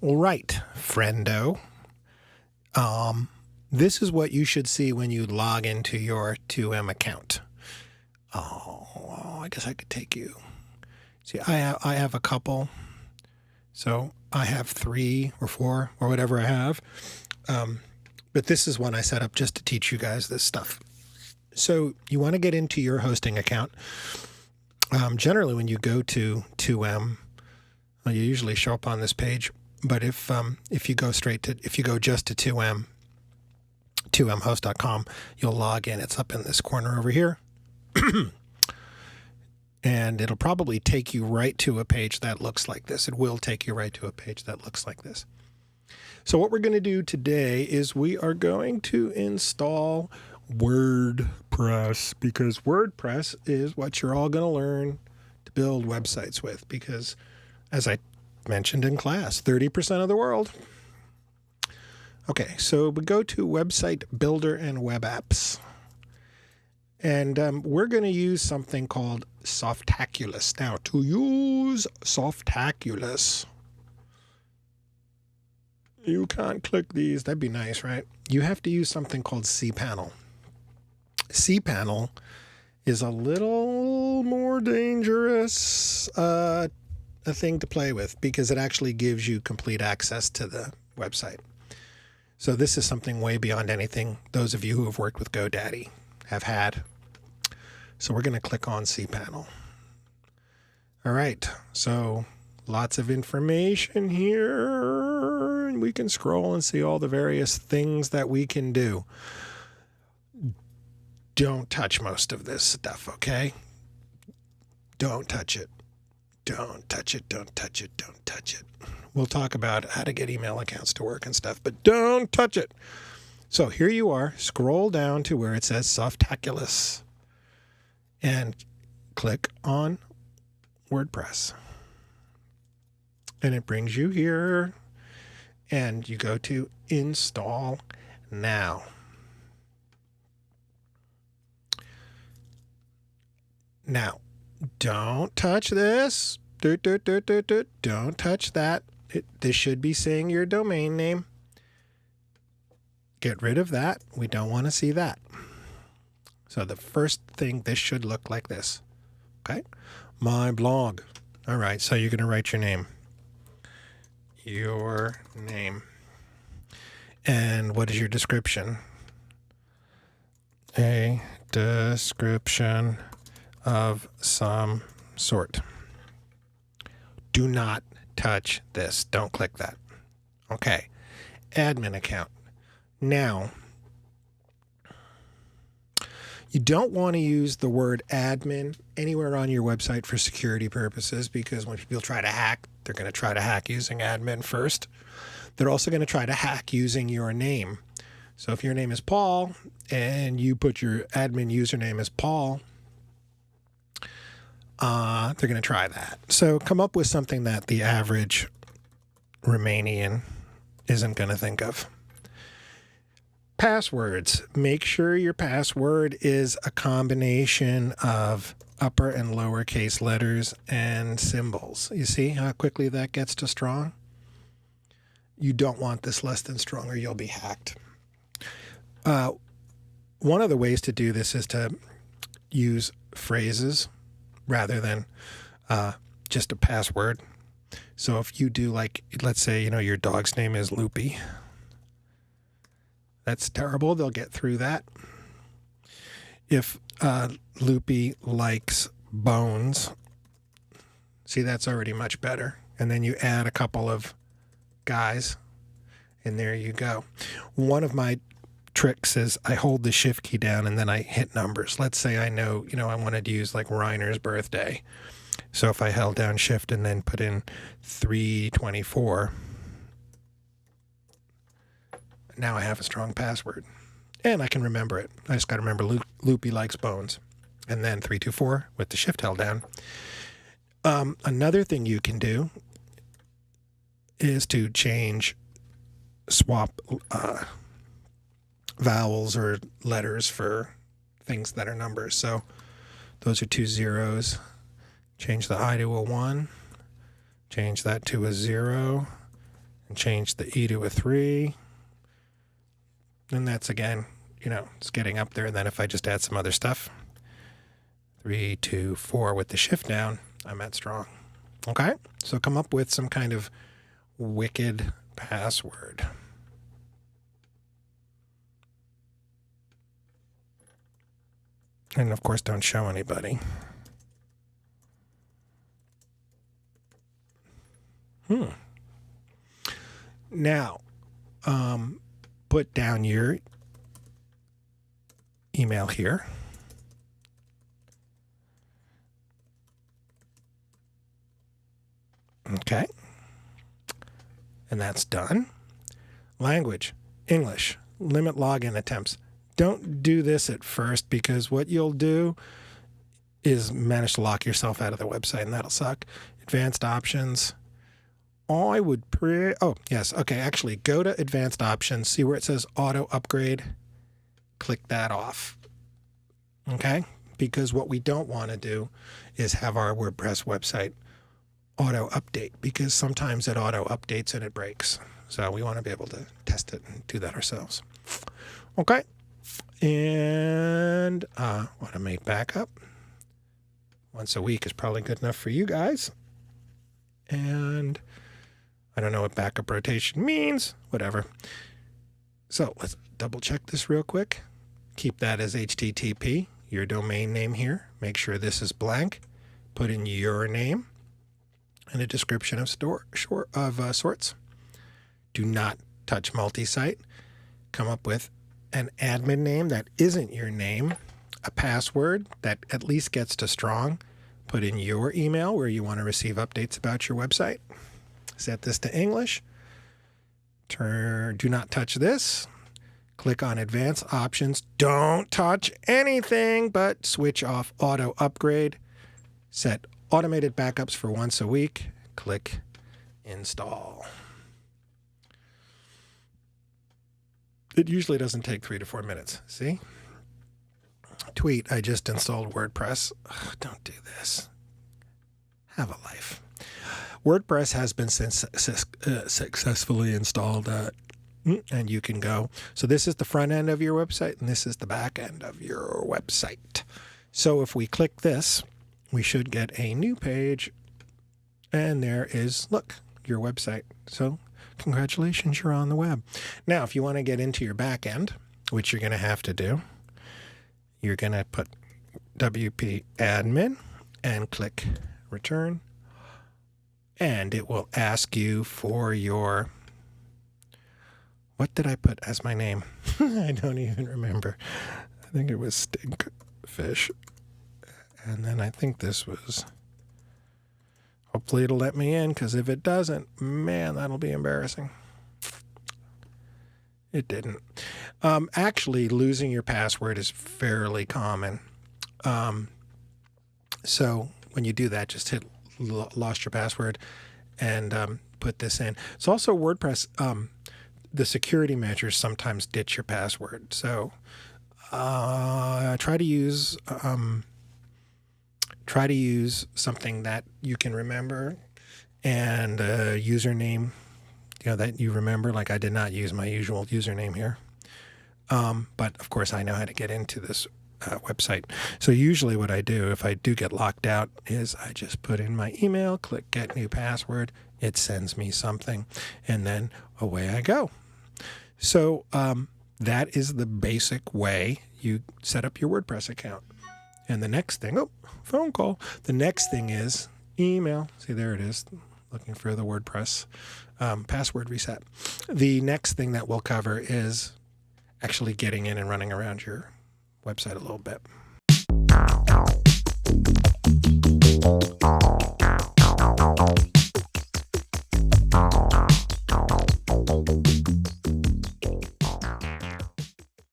All right, friendo. This is what you should see when you log into your 2M account. Oh, I guess I could take you. See, I have a couple. So I have 3 or 4 or whatever I have. But this is one I set up just to teach you guys this stuff. So you want to get into your hosting account. Generally, when you go to 2M, you usually show up on this page. But if you go just to 2M, 2mhost.com, you'll log in. It's up in this corner over here. And it'll probably take you right to a page that looks like this. It will take you right to a page that looks like this. So what we're going to do today is we are going to install WordPress, because WordPress is what you're all going to learn to build websites with, because as I mentioned in class, 30% of the world. Okay, so we go to Website Builder and Web Apps. And we're going to use something called Softaculous. Now, to use Softaculous, you can't click these. That'd be nice, right? You have to use something called cPanel. cPanel is a little more dangerous a thing to play with, because it actually gives you complete access to the website. So this is something way beyond anything those of you who have worked with GoDaddy have had. So we're going to click on cPanel. All right, so lots of information here, and we can scroll and see all the various things that we can do. Don't touch most of this stuff, okay? Don't touch it. Don't touch it, don't touch it, don't touch it. We'll talk about how to get email accounts to work and stuff, but don't touch it. So here you are. Scroll down to where it says Softaculous and click on WordPress. And it brings you here, and you go to Install Now. Now, don't touch this. Don't touch that. This should be saying your domain name. Get rid of that. We don't want to see that. So the first thing, this should look like this. Okay? My blog. All right, so you're going to write your name. Your name. And what is your description? A description of some sort. Do not touch this. Don't click that. Okay. Admin account. Now, you don't want to use the word admin anywhere on your website for security purposes, because when people try to hack, they're going to try to hack using admin first. They're also going to try to hack using your name. So if your name is Paul and you put your admin username as Paul, they're going to try that. So come up with something that the average Romanian isn't going to think of. Passwords. Make sure your password is a combination of upper and lowercase letters and symbols. You see how quickly that gets to strong? You don't want this less than strong, or you'll be hacked. One of the ways to do this is to use phrases rather than just a password. So if you do, like, let's say, your dog's name is Loopy. That's terrible. They'll get through that. If Loopy likes bones, see, that's already much better. And then you add a couple of guys, and there you go. One of my tricks is I hold the shift key down and then I hit numbers. Let's say I know, I wanted to use like Reiner's birthday. So if I held down shift and then put in 324, now I have a strong password and I can remember it. I just got to remember Loopy likes bones, and then 324 with the shift held down. Another thing you can do is to swap vowels or letters for things that are numbers. So those are 2 zeros. Change the I to a 1. Change that to a 0. and change the E to a 3. And that's, again, it's getting up there. And then if I just add some other stuff, 3, 2, 4 with the shift down, I'm at strong. Okay? So come up with some kind of wicked password. And of course, don't show anybody. Now, put down your email here. Okay. And that's done. Language, English, limit login attempts. Don't do this at first, because what you'll do is manage to lock yourself out of the website, and that'll suck. Advanced options. I would actually go to advanced options, see where it says auto upgrade, click that off. Okay? Because what we don't want to do is have our WordPress website auto update, because sometimes it auto updates and it breaks. So we want to be able to test it and do that ourselves. Okay. And automate backup. Once a week is probably good enough for you guys. And I don't know what backup rotation means. Whatever. So let's double check this real quick. Keep that as HTTP, your domain name here. Make sure this is blank. Put in your name and a description of sorts. Do not touch multi-site. Come up with an admin name that isn't your name, a password that at least gets to strong. Put in your email where you want to receive updates about your website. Set this to English. Do not touch this. Click on advanced options. Don't touch anything but switch off auto upgrade. Set automated backups for once a week. Click install. It usually doesn't take 3 to 4 minutes. See? Tweet, I just installed WordPress. Ugh, don't do this. Have a life. WordPress has been successfully installed, and you can go. So this is the front end of your website, and this is the back end of your website. So if we click this, we should get a new page, and there is, look, your website. So congratulations, you're on the web. Now, if you want to get into your back end, which you're going to have to do, you're going to put WP admin and click return. And it will ask you for your, what did I put as my name? I don't even remember. I think it was Stinkfish. And then I think this was, hopefully it'll let me in, because if it doesn't, man, that'll be embarrassing. It didn't. Actually, losing your password is fairly common. So when you do that, just hit lost your password and put this in. It's also WordPress. The security measures sometimes ditch your password. So try to use something that you can remember, and a username, that you remember. Like I did not use my usual username here. But of course I know how to get into this website. So usually what I do if I do get locked out is I just put in my email, click get new password. It sends me something, and then away I go. So that is the basic way you set up your WordPress account. And the next thing, phone call. The next thing is email. See, there it is. Looking for the WordPress password reset. The next thing that we'll cover is actually getting in and running around your website a little bit.